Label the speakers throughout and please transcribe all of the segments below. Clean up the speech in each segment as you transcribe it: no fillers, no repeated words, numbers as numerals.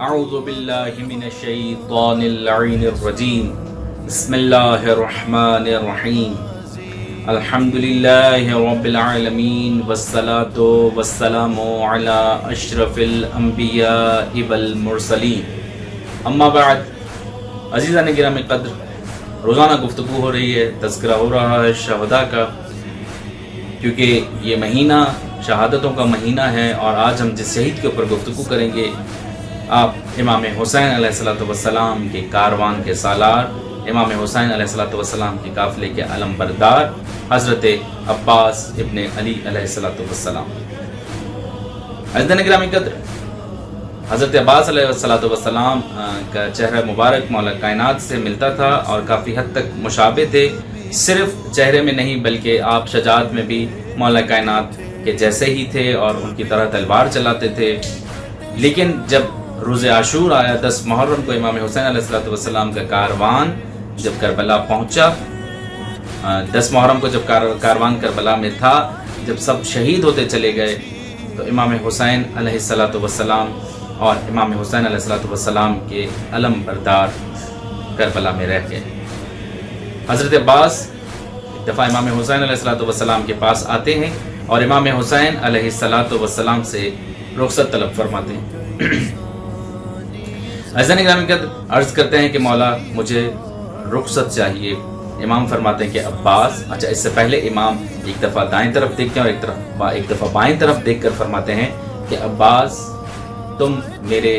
Speaker 1: اعوذ باللہ من الشیطان اللعین الرجیم بسم اللہ الرحمن الرحیم الحمدللہ رب العالمین والصلاة والسلام علی اشرف الانبیاء والمرسلین اما بعد. عزیزان گرامی قدر، روزانہ گفتگو ہو رہی ہے، تذکرہ ہو رہا ہے شہداء کا، کیونکہ یہ مہینہ شہادتوں کا مہینہ ہے. اور آج ہم جس شہید کے اوپر گفتگو کریں گے، آپ امام حسین علیہ السلام کے کاروان کے سالار، امام حسین علیہ السلام کے قافلے کے علم بردار حضرت عباس ابن علی علیہ السلام. عزیزان گرامی قدر، حضرت عباس علیہ السلام کا چہرہ مبارک مولا کائنات سے ملتا تھا اور کافی حد تک مشابہ تھے. صرف چہرے میں نہیں بلکہ آپ شجاعت میں بھی مولا کائنات کے جیسے ہی تھے اور ان کی طرح تلوار چلاتے تھے. لیکن جب روز عاشور آیا، 10 محرم کو امام حسین علیہ السلام کا کاروان جب کربلا پہنچا، 10 محرم کو جب کاروان کربلا میں تھا، جب سب شہید ہوتے چلے گئے تو امام حسین علیہ السلام اور امام حسین علیہ السلام کے علم بردار کربلا میں رہ گئے. حضرت عباس ایک دفعہ امام حسین علیہ السلام کے پاس آتے ہیں اور امام حسین علیہ السلام سے رخصت طلب فرماتے ہیں. عزیزان گرامی قدر، عرض کرتے ہیں کہ مولا مجھے رخصت چاہیے. امام فرماتے ہیں کہ عباس، اچھا اس سے پہلے امام ایک دفعہ دائیں طرف دیکھتے ہیں اور ایک دفعہ بائیں طرف دیکھ کر فرماتے ہیں کہ عباس تم میرے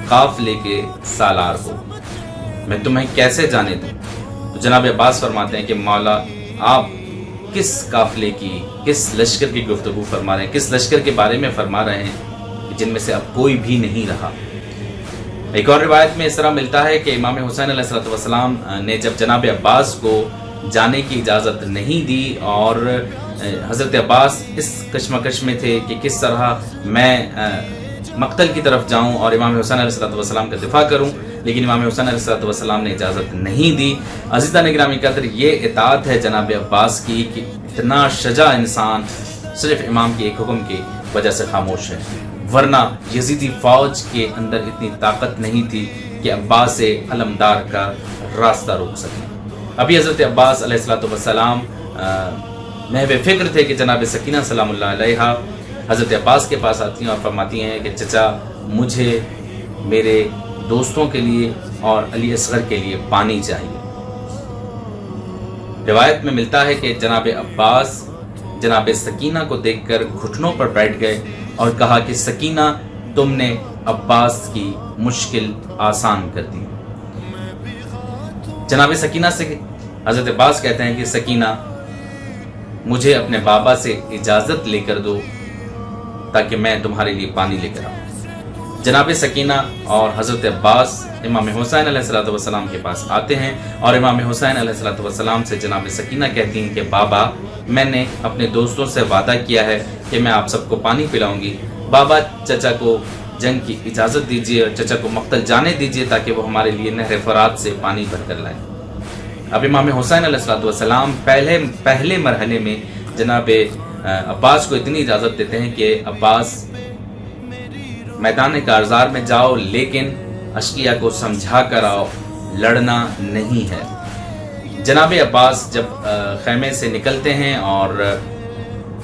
Speaker 1: قافلے کے سالار ہو، میں تمہیں کیسے جانے دوں؟ تو جناب عباس فرماتے ہیں کہ مولا آپ کس قافلے کی، کس لشکر کی گفتگو فرما رہے ہیں، کس لشکر کے بارے میں فرما رہے ہیں جن میں سے اب کوئی بھی نہیں رہا. ایک اور روایت میں اس طرح ملتا ہے کہ امام حسین علیہ السلام نے جب جناب عباس کو جانے کی اجازت نہیں دی اور حضرت عباس اس کشمکش میں تھے کہ کس طرح میں مقتل کی طرف جاؤں اور امام حسین علیہ السلام کا دفاع کروں، لیکن امام حسین علیہ السلام نے اجازت نہیں دی. عزیزان گرامی قدر، یہ اطاعت ہے جناب عباس کی کہ اتنا شجاع انسان صرف امام کے ایک حکم کی وجہ سے خاموش ہے، ورنہ یزیدی فوج کے اندر اتنی طاقت نہیں تھی کہ عباس علمدار کا راستہ روک سکے. ابھی حضرت عباس علیہ السلام محو فکر تھے کہ جناب سکینہ سلام اللہ علیہا حضرت عباس کے پاس آتی ہیں اور فرماتی ہیں کہ چچا مجھے میرے دوستوں کے لیے اور علی اصغر کے لیے پانی چاہیے. روایت میں ملتا ہے کہ جناب عباس جناب سکینہ کو دیکھ کر گھٹنوں پر بیٹھ گئے اور کہا کہ سکینہ تم نے عباس کی مشکل آسان کر دی. جناب سکینہ سے حضرت عباس کہتے ہیں کہ سکینہ مجھے اپنے بابا سے اجازت لے کر دو تاکہ میں تمہارے لیے پانی لے کر آؤں. جناب سکینہ اور حضرت عباس امام حسین علیہ السلام کے پاس آتے ہیں اور امام حسین علیہ السلام سے جناب سکینہ کہتی ہیں کہ بابا میں نے اپنے دوستوں سے وعدہ کیا ہے کہ میں آپ سب کو پانی پلاؤں گی. بابا چچا کو جنگ کی اجازت دیجیے اور چچا کو مقتل جانے دیجیے تاکہ وہ ہمارے لیے نہر فرات سے پانی بھر کر لائیں. اب امام حسین علیہ السلام پہلے مرحلے میں جناب عباس کو اتنی اجازت دیتے ہیں کہ عباس میدان کارزار میں جاؤ لیکن اشقیاء کو سمجھا کر آؤ، لڑنا نہیں ہے. جناب عباس جب خیمے سے نکلتے ہیں اور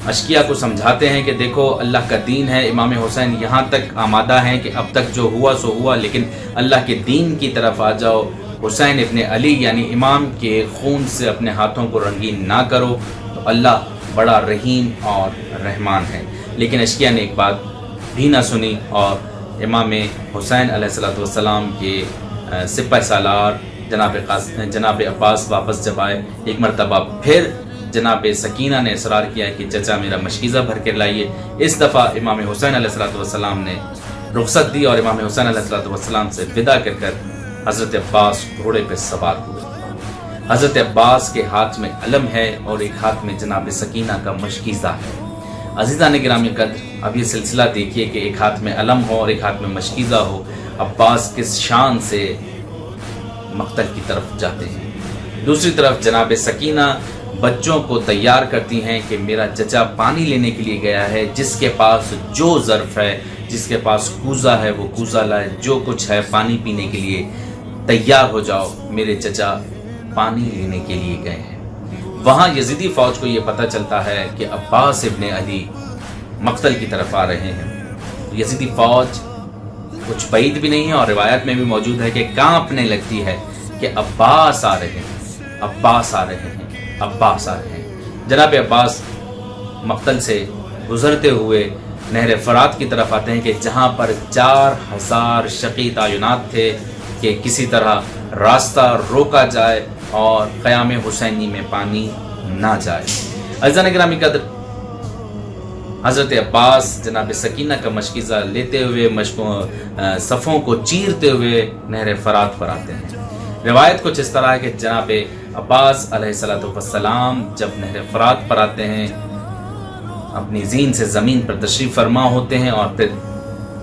Speaker 1: اشقیاء کو سمجھاتے ہیں کہ دیکھو اللہ کا دین ہے، امام حسین یہاں تک آمادہ ہیں کہ اب تک جو ہوا سو ہوا، لیکن اللہ کے دین کی طرف آ جاؤ. حسین ابن علی یعنی امام کے خون سے اپنے ہاتھوں کو رنگین نہ کرو تو اللہ بڑا رحیم اور رحمان ہے. لیکن اشقیاء نے ایک بات بھی نہ سنی اور امام حسین علیہ السلام کے سپہ سالار جناب عباس واپس جب آئے، ایک مرتبہ پھر جناب سکینہ نے اصرار کیا کہ چچا میرا مشکیزہ بھر کے لائیے. اس دفعہ امام حسین علیہ السلام نے رخصت دی اور امام حسین علیہ السلام سے ودا کر حضرت عباس گھوڑے پہ سوار ہوئے. حضرت عباس کے ہاتھ میں علم ہے اور ایک ہاتھ میں جناب سکینہ کا مشکیزہ ہے۔ عزیزان گرامی قدر، اب یہ سلسلہ دیکھیے کہ ایک ہاتھ میں علم ہو اور ایک ہاتھ میں مشکیزہ ہو، عباس کس شان سے مقتل کی طرف جاتے ہیں۔ دوسری طرف جناب سکینہ بچوں کو تیار کرتی ہیں کہ میرا چچا پانی لینے کے لیے گیا ہے، جس کے پاس جو ظرف ہے، جس کے پاس کوزہ ہے وہ کوزہ لائے، جو کچھ ہے پانی پینے کے لیے تیار ہو جاؤ، میرے چچا پانی لینے کے لیے گئے ہیں۔ وہاں یزیدی فوج کو یہ پتہ چلتا ہے کہ عباس ابن علی مقتل کی طرف آ رہے ہیں۔ یزیدی فوج کچھ بعید بھی نہیں ہے اور روایت میں بھی موجود ہے کہ کانپنے لگتی ہے کہ عباس آ رہے ہیں، عباس آ رہے ہیں، عباس آ رہے ہیں۔ جناب عباس مقتل سے گزرتے ہوئے نہر فرات کی طرف آتے ہیں کہ جہاں پر 4000 شقی تعینات تھے کہ کسی طرح راستہ روکا جائے اور قیام حسینی میں پانی نہ جائے۔ عزیزان گرامی قدر، حضرت عباس جناب سکینہ کا مشکیزہ لیتے ہوئے صفوں کو چیرتے ہوئے نہر فرات پر آتے ہیں۔ روایت کچھ اس طرح ہے کہ جناب عباس علیہ السلام جب نہر فرات پر آتے ہیں، اپنی زین سے زمین پر تشریف فرما ہوتے ہیں اور پھر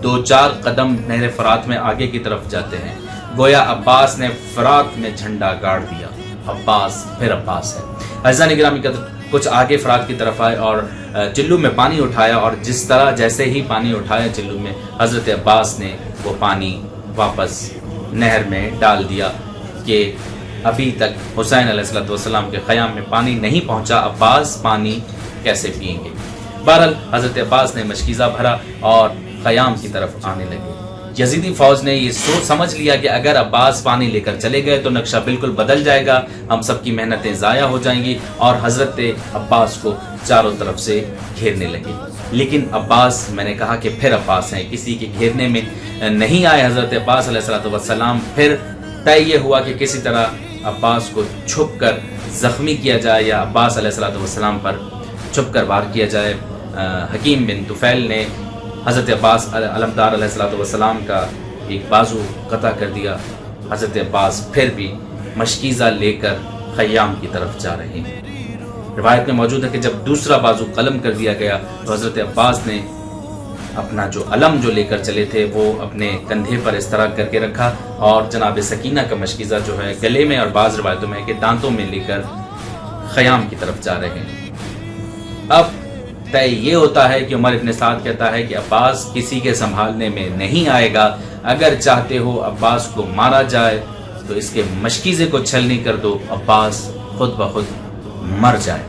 Speaker 1: 2-4 قدم نہر فرات میں آگے کی طرف جاتے ہیں، گویا عباس نے فرات میں جھنڈا گاڑ دیا۔ عباس پھر عباس ہے۔ عزیزان گرامی قدر، کچھ آگے فرات کی طرف آئے اور چلو میں پانی اٹھایا، اور جس طرح جیسے ہی پانی اٹھایا چلو میں، حضرت عباس نے وہ پانی واپس نہر میں ڈال دیا کہ ابھی تک حسین علیہ السلام کے خیام میں پانی نہیں پہنچا، عباس پانی کیسے پئیں گے؟ بہرحال حضرت عباس نے مشکیزہ بھرا اور خیام کی طرف آنے لگے۔ یزیدی فوج نے یہ سوچ سمجھ لیا کہ اگر عباس پانی لے کر چلے گئے تو نقشہ بالکل بدل جائے گا، ہم سب کی محنتیں ضائع ہو جائیں گی، اور حضرت عباس کو چاروں طرف سے گھیرنے لگے۔ لیکن عباس، میں نے کہا کہ پھر عباس ہیں، کسی کے گھیرنے میں نہیں آئے حضرت عباس علیہ السلام۔ پھر طے یہ ہوا کہ کسی طرح عباس کو چھپ کر زخمی کیا جائے یا عباس علیہ السلام پر چھپ کر وار کیا جائے۔ حکیم بن طفیل نے حضرت عباس علمدار علیہ السلام کا ایک بازو قطع کر دیا۔ حضرت عباس پھر بھی مشکیزہ لے کر خیام کی طرف جا رہے ہیں۔ روایت میں موجود ہے کہ جب دوسرا بازو قلم کر دیا گیا تو حضرت عباس نے اپنا جو علم جو لے کر چلے تھے وہ اپنے کندھے پر اس طرح کر کے رکھا، اور جناب سکینہ کا مشکیزہ جو ہے گلے میں، اور بعض روایتوں میں ہے کہ دانتوں میں لے کر خیام کی طرف جا رہے ہیں۔ اب طے یہ ہوتا ہے کہ عمر ابن سعد کہتا ہے کہ عباس کسی کے سنبھالنے میں نہیں آئے گا، اگر چاہتے ہو عباس کو مارا جائے تو اس کے مشکیزے کو چھلنی کر دو، عباس خود بخود مر جائے۔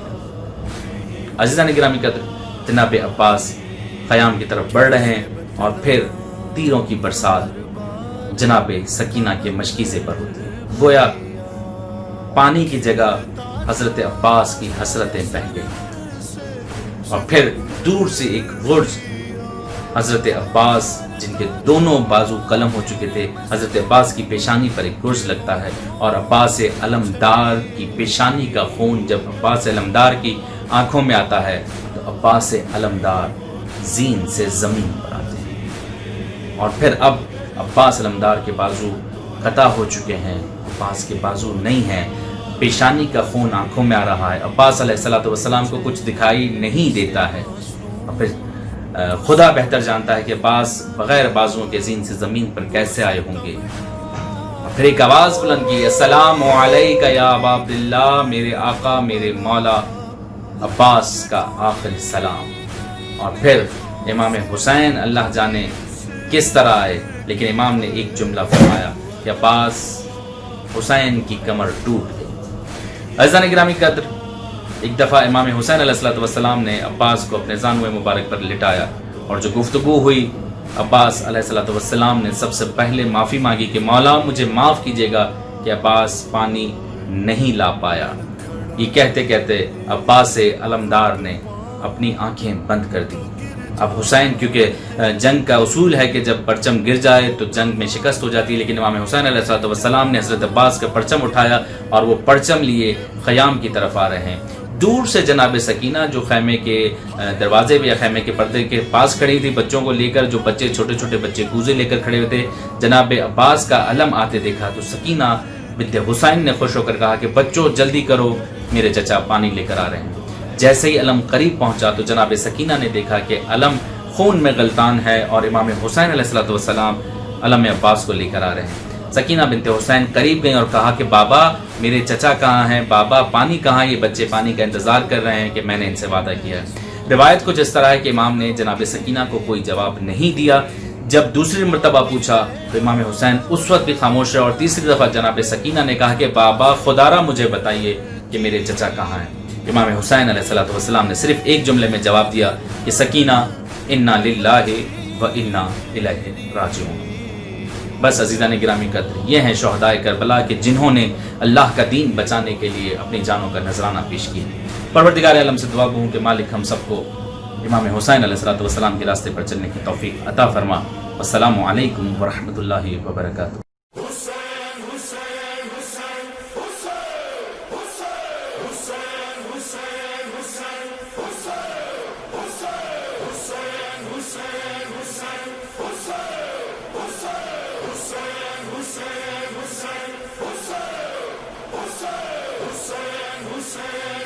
Speaker 1: عزیزان گرامی قدر، جناب عباس خیام کی طرف بڑھ رہے ہیں اور پھر تیروں کی برسات جناب سکینہ کے مشکیزے پر ہوتی ہے۔ گویا پانی کی جگہ حضرت عباس کی حسرتیں بہہ گئی، اور پھر دور سے ایک غرض حضرت عباس، جن کے دونوں بازو قلم ہو چکے تھے، حضرت عباس کی پیشانی پر ایک گرز لگتا ہے، اور عباس علمدار کی پیشانی کا خون جب عباس علمدار کی آنکھوں میں آتا ہے تو عباس علمدار زین سے زمین پر آتے ہیں، اور پھر اب عباس علمدار کے بازو قطع ہو چکے ہیں، عباس کے بازو نہیں ہیں، پیشانی کا خون آنکھوں میں آ رہا ہے، عباس علیہ السلام کو کچھ دکھائی نہیں دیتا ہے، اور پھر خدا بہتر جانتا ہے کہ عباس بغیر بازوؤں کے زین سے زمین پر کیسے آئے ہوں گے۔ پھر ایک آواز بلند کی، السلام علیکہ یا ابا عبداللہ، میرے آقا میرے مولا عباس کا آخری سلام۔ اور پھر امام حسین اللہ جانے کس طرح آئے، لیکن امام نے ایک جملہ فرمایا کہ عباس حسین کی کمر ٹوٹ گئی۔ عزیزان گرامی قدر، ایک دفعہ امام حسین علیہ السلام نے عباس کو اپنے زانوئے مبارک پر لٹایا، اور جو گفتگو ہوئی، عباس علیہ السلام نے سب سے پہلے معافی مانگی کہ مولا مجھے معاف کیجیے گا کہ عباس پانی نہیں لا پایا۔ یہ کہتے کہتے عباس علمدار نے اپنی آنکھیں بند کر دی۔ اب حسین، کیونکہ جنگ کا اصول ہے کہ جب پرچم گر جائے تو جنگ میں شکست ہو جاتی ہے، لیکن امام حسین علیہ السلام نے حضرت عباس کا پرچم اٹھایا اور وہ پرچم لیے خیام کی طرف آ رہے ہیں۔ دور سے جناب سکینہ جو خیمے کے دروازے یا خیمے کے پردے کے پاس کھڑی تھی، بچوں کو لے کر، جو بچے چھوٹے چھوٹے بچے کوزے لے کر کھڑے ہوئے تھے، جناب عباس کا علم آتے دیکھا تو سکینہ بنت حسین نے خوش ہو کر کہا کہ بچوں جلدی کرو، میرے چچا پانی لے کر آ رہے ہیں۔ جیسے ہی علم قریب پہنچا تو جناب سکینہ نے دیکھا کہ علم خون میں غلطان ہے اور امام حسین علیہ السلام علم عباس کو لے کر آ رہے ہیں۔ سکینہ بنت حسین قریب گئیں اور کہا کہ بابا میرے چچا کہاں ہیں، بابا پانی کہاں، یہ بچے پانی کا انتظار کر رہے ہیں کہ میں نے ان سے وعدہ کیا ہے۔ روایت کچھ اس طرح ہے کہ امام نے جناب سکینہ کو کوئی جواب نہیں دیا۔ جب دوسری مرتبہ پوچھا تو امام حسین اس وقت بھی خاموش رہے، اور تیسری دفعہ جناب سکینہ نے کہا کہ بابا خدا را مجھے بتائیے کہ میرے چچا کہاں ہیں۔ امام حسین علیہ السلام نے صرف ایک جملے میں جواب دیا کہ سکینہ انا للہ و انا الیہ راجعون۔ بس عزیزان گرامی قدر، یہ ہیں شہدائے کربلا کہ جنہوں نے اللہ کا دین بچانے کے لیے اپنی جانوں کا نذرانہ پیش کیا۔ پروردگار عالم سے دعا گو ہوں کہ مالک ہم سب کو امام حسین علیہ السلام کے راستے پر چلنے کی توفیق عطا فرما۔ السلام علیکم ورحمۃ اللہ وبرکاتہ۔
Speaker 2: Hussein